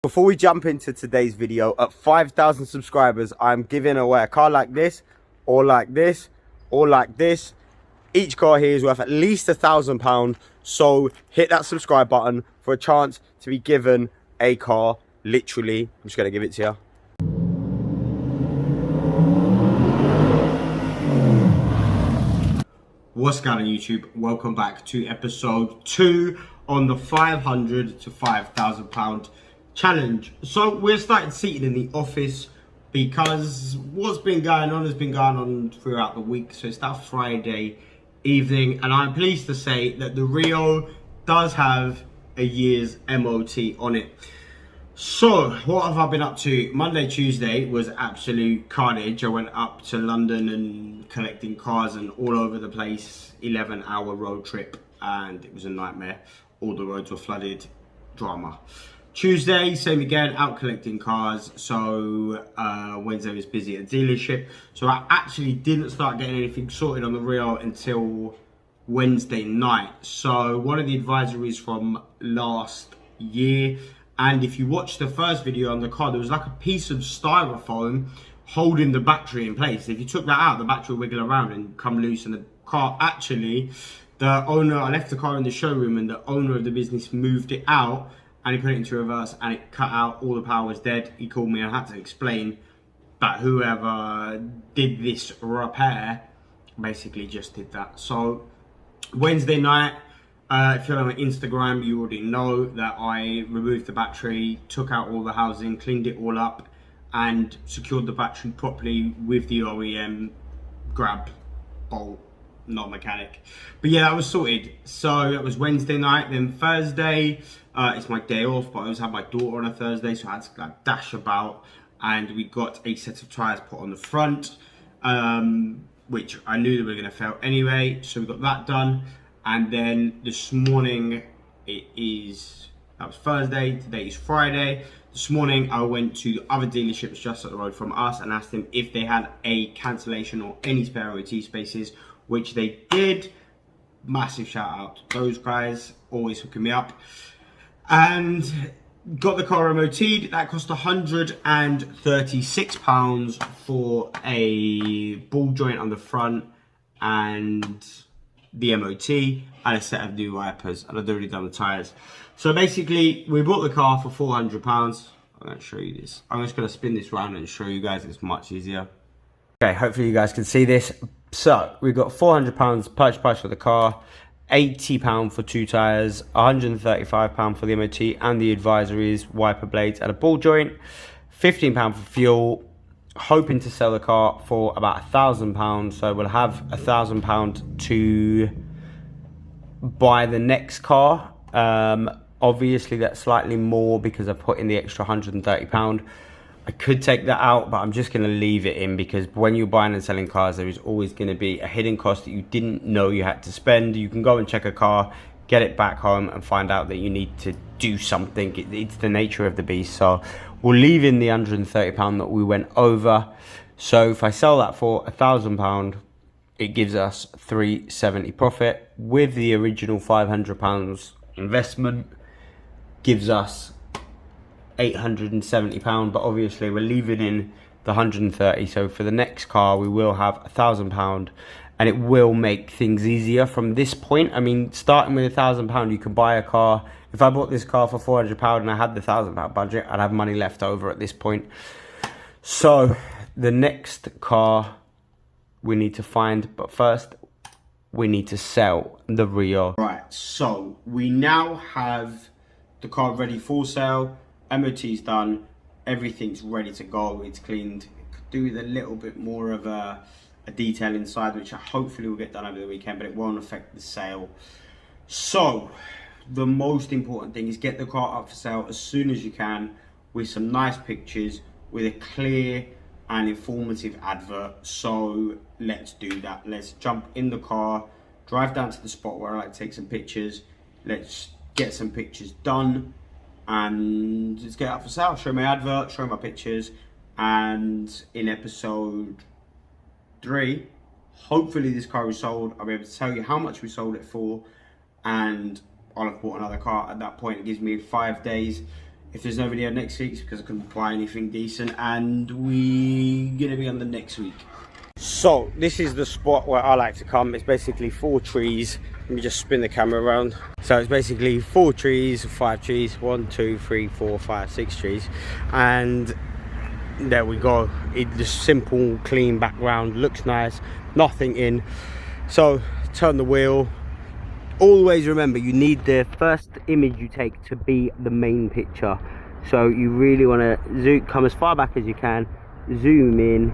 Before we jump into today's video, at 5,000 subscribers, I'm giving away a car like this, or like this, or like this. Each car here is worth at least £1,000. So hit that subscribe button for a chance to be given a car. Literally, I'm just going to give it to you. What's going on YouTube? Welcome back to episode 2 on the 500 to £5,000 challenge. So we're starting seating in the office because what's been going on has been going on throughout the week. So it's that Friday evening, and I'm pleased to say that the Rio does have a year's MOT on it. So what have I been up to? Monday, Tuesday was absolute carnage. I went up to London and collecting cars and all over the place. 11-hour road trip, and it was a nightmare. All the roads were flooded. Drama. Tuesday, same again, out collecting cars. So Wednesday was busy at the dealership. So I actually didn't start getting anything sorted on the Rio until Wednesday night. So one of the advisories from last year, and if you watch the first video on the car, there was like a piece of styrofoam holding the battery in place. If you took that out, the battery would wiggle around and come loose, and the car actually, the owner, I left the car in the showroom and the owner of the business moved it out and he put it into reverse and it cut out, all the power was dead. He called me and I had to explain that whoever did this repair basically just did that. So Wednesday night, if you're on Instagram, you already know that I removed the battery, took out all the housing, cleaned it all up and secured the battery properly with the OEM grab bolt, not mechanic. But yeah, that was sorted. So that was Wednesday night. Then Thursday, it's my day off, but I always have my daughter on a Thursday, so I had to like dash about, and we got a set of tyres put on the front, which I knew they were going to fail anyway, so we got that done. And then this morning, that was Thursday, today is Friday. This morning I went to the other dealerships just up the road from us and asked them if they had a cancellation or any spare OT spaces, which they did. Massive shout out to those guys, always hooking me up. And got the car MOT'd. That cost £136 for a ball joint on the front and the MOT and a set of new wipers, and I'd already done the tyres. So basically we bought the car for £400. I'm going to show you this. I'm just going to spin this round and show you guys. It's much easier. Okay, hopefully you guys can see this. So we've got £400 purchase price for the car, £80 for 2 tyres, £135 for the MOT and the advisories, wiper blades and a ball joint, £15 for fuel. Hoping to sell the car for about £1,000, so we'll have £1,000 to buy the next car. Obviously that's slightly more because I've put in the extra £130. I could take that out, but I'm just going to leave it in because when you're buying and selling cars, there is always going to be a hidden cost that you didn't know you had to spend. You can go and check a car, get it back home and find out that you need to do something. It's the nature of the beast. So we'll leave in the £130 that we went over. So if I sell that for £1,000, it gives us £370 profit. With the original £500 investment, gives us £870, but obviously we're leaving in the 130. So for the next car we will have £1,000, and it will make things easier from this point. I mean, starting with £1,000, you can buy a car. If I bought this car for £400 and I had the £1,000 budget, I'd have money left over at this point. So the next car we need to find, but first we need to sell the Rio. Right, so we now have the car ready for sale. MOT's done, everything's ready to go, it's cleaned. Could do with a little bit more of a detail inside, which I hopefully will get done over the weekend, but it won't affect the sale. So the most important thing is get the car up for sale as soon as you can, with some nice pictures, with a clear and informative advert. So let's do that. Let's jump in the car, drive down to the spot where I like to take some pictures. Let's get some pictures done and let's get it up for sale. Show my advert, show my pictures, and in episode 3, hopefully this car is sold. I'll be able to tell you how much we sold it for, and I'll have bought another car at that point. It gives me 5 days If there's no video next week, it's because I couldn't buy anything decent, and we're gonna be on the next week. So this is the spot where I like to come. It's basically 4 trees. Let me just spin the camera around. So it's basically 4 trees, 5 trees, 1, 2, 3, 4, 5, 6 trees, and there we go. It's just simple, clean background, looks nice, nothing in. So turn the wheel. Always remember, you need the first image you take to be the main picture. So you really want to come as far back as you can, zoom in,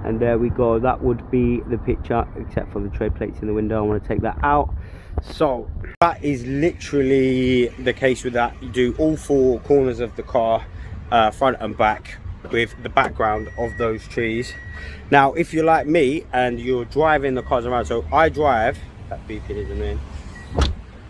and there we go. That would be the picture, except for the tread plates in the window. I want to take that out. So that is literally the case with that. You do all 4 corners of the car, front and back, with the background of those trees. Now if you're like me and you're driving the cars around, so I drive, that beeping is annoying,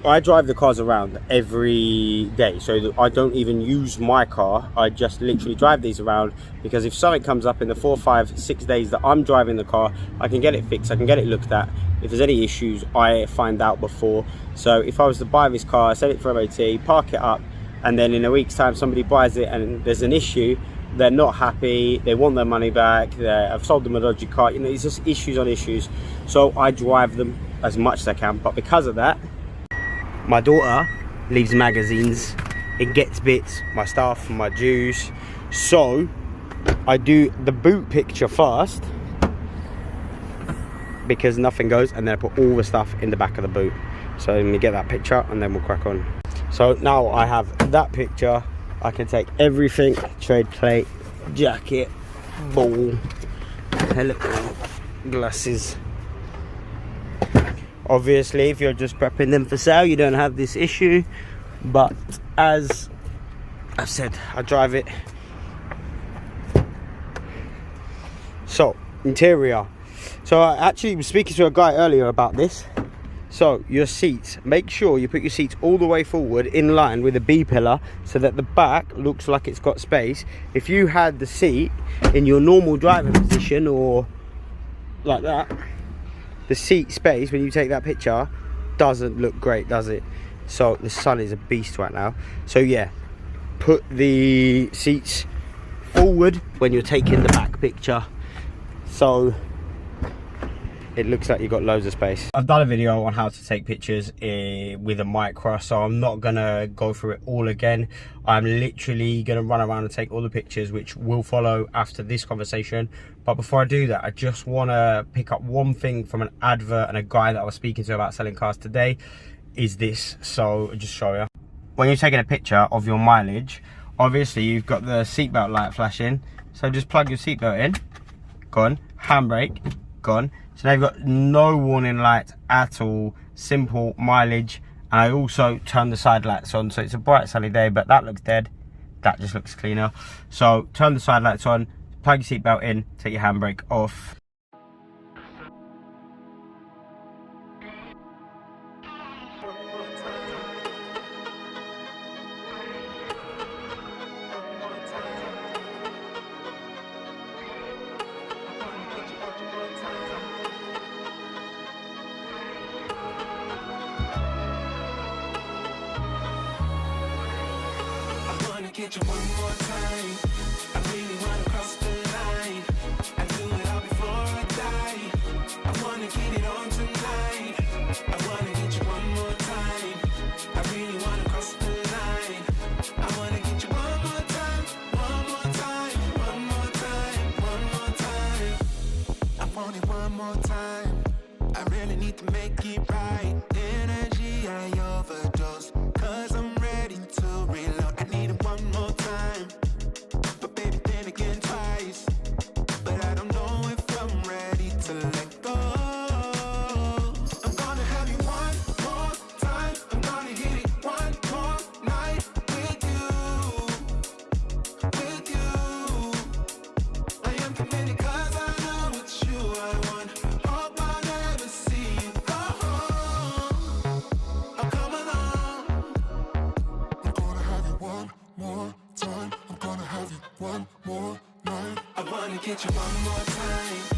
I drive the cars around every day, so I don't even use my car. I just literally drive these around, because if something comes up in the 4, 5, 6 days that I'm driving the car, I can get it fixed, I can get it looked at. If there's any issues, I find out before. So if I was to buy this car, sell it for MOT, park it up, and then in a week's time somebody buys it and there's an issue, they're not happy, they want their money back, I've sold them a dodgy car, you know, it's just issues on issues. So I drive them as much as I can, but because of that, my daughter leaves magazines, it gets bits, my stuff, my juice. So I do the boot picture first, because nothing goes, and then I put all the stuff in the back of the boot. So let me get that picture and then we'll crack on. So now I have that picture, I can take everything, tread plate, jacket, ball, hello, glasses. Obviously if you're just prepping them for sale, you don't have this issue, but as I've said, I drive it. So interior, so I actually was speaking to a guy earlier about this. So your seats, make sure you put your seats all the way forward in line with the B pillar, so that the back looks like it's got space. If you had the seat in your normal driving position or like that, the seat space when you take that picture doesn't look great, does it? So the sun is a beast right now. So yeah, put the seats forward when you're taking the back picture, so it looks like you've got loads of space. I've done a video on how to take pictures with a micro, so I'm not gonna go through it all again. I'm literally gonna run around and take all the pictures, which will follow after this conversation. But before I do that, I just wanna pick up one thing from an advert and a guy that I was speaking to about selling cars today, is this. So I'll just show you. When you're taking a picture of your mileage, obviously you've got the seatbelt light flashing, so just plug your seatbelt in, gone, handbrake, gone. So now you've got no warning lights at all, simple mileage. And I also turn the side lights on, so it's a bright sunny day, but that looks dead, that just looks cleaner. So turn the side lights on, plug your seatbelt in, take your handbrake off. Get you one more time. I really wanna cross the line. I do it all before I die. I wanna get it on tonight. I wanna get you one more time. I really wanna cross the line. I wanna get you one more time, one more time, one more time, one more time. I want it one more time. I really need to make it right. Energy I overdose, 'cause I'm ready to reload. I need it one more time, but baby then again twice. But I don't know if I'm ready to let go. I'm gonna have you one more time. I'm gonna hit it one more night with you, with you. I am committed 'cause I know it's you I want. Hope I never see you go home. Oh, come along. I'm gonna have you one more time. I'm gonna have you one more night. I wanna get you one more time.